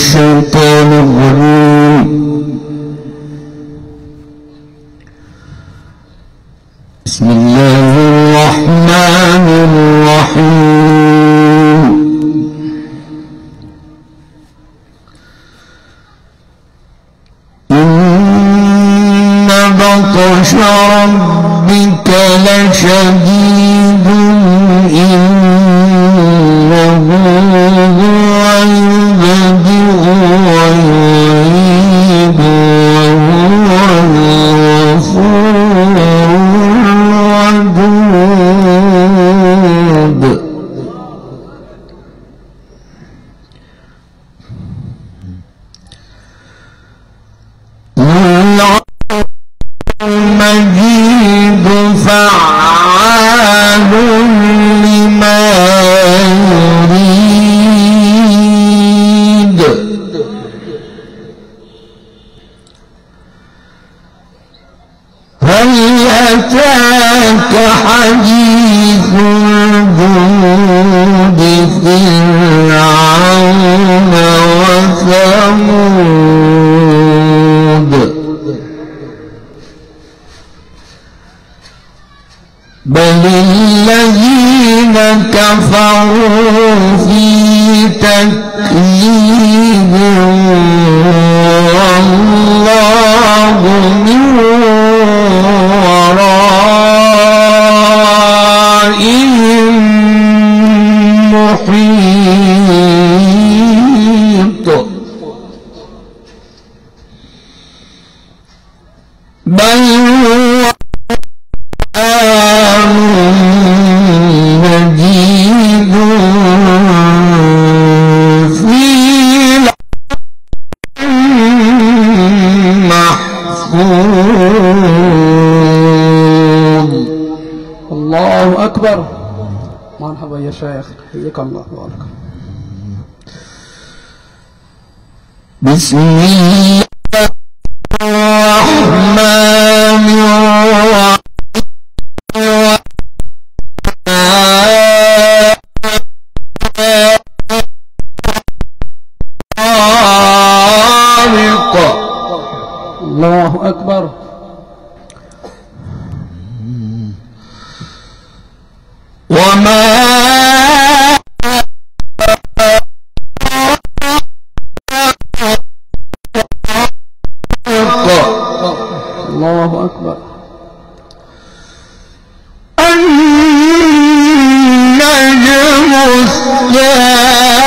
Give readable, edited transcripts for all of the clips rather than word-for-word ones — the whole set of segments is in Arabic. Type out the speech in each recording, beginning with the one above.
الشيطان الرجيم. بسم الله الرحمن الرحيم. إن بطش ربك لشديد إنه هو يبدئ ويعيد وهو الغفور الودود. المجيد فعال لما يريد. هل أتاك حديث الجنود فرعون وثمود بل الذين كفروا في تكذيب والله من ورائهم محيط. بل هو مجيد في لوح محفوظ. الله أكبر. مرحبا يا شيخ، حياك الله وبارك. بسم الله الرحمن الرحيم. الله أكبر. وما الله أكبر. النجم الثاقب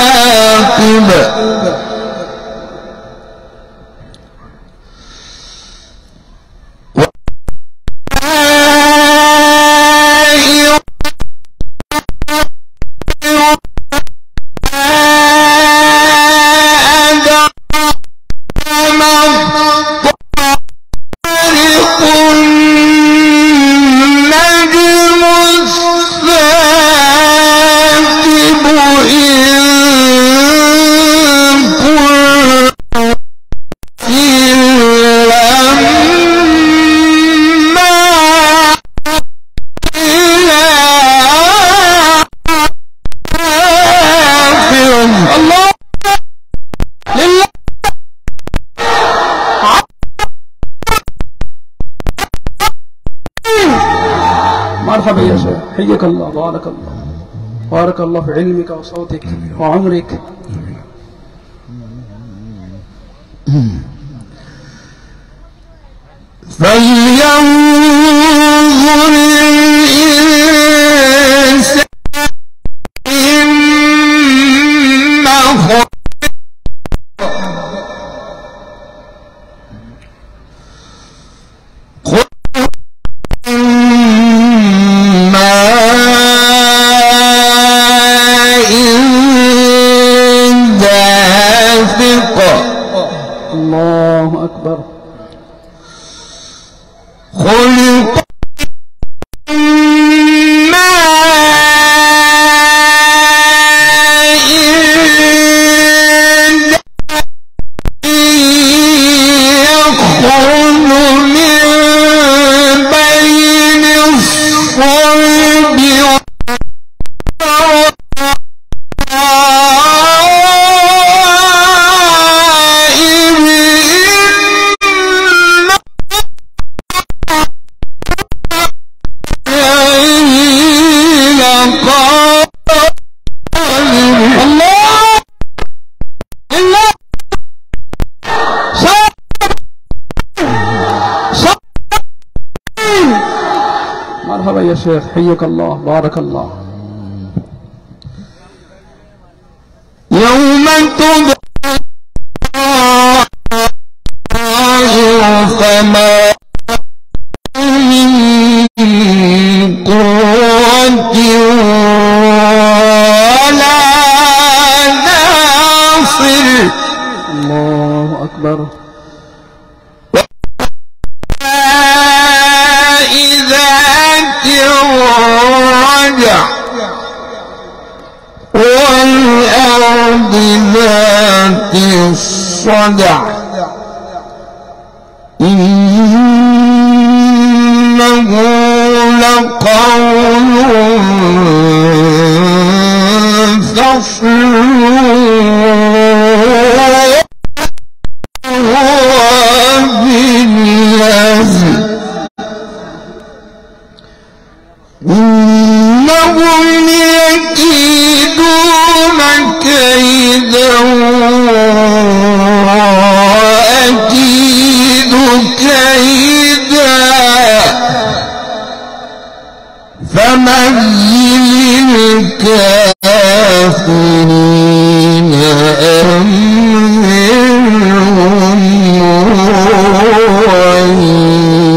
مرحبا يا شيخ، حياك الله، بارك الله، بارك الله في علمك وصوتك وعمرك. فلينظر الإنسان مما خلق. الله أكبر. يا شيخ، حيك الله، بارك الله. يوم تبلى فما من قوة ولا ناصر. الله أكبر. ذات الرجع والأرض ذات الصدع إنه لقول فصل وباليزن إنهم يكيدون كيدا وأكيد كيدا فمهل الكافرين أمهلهم رويدا.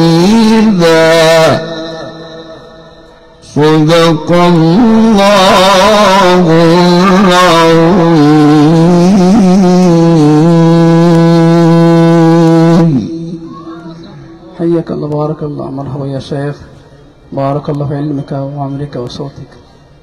صدق الله العظيم. حياك الله، بارك الله، مرحبا يا شيخ، بارك الله في علمك وعمرك وصوتك.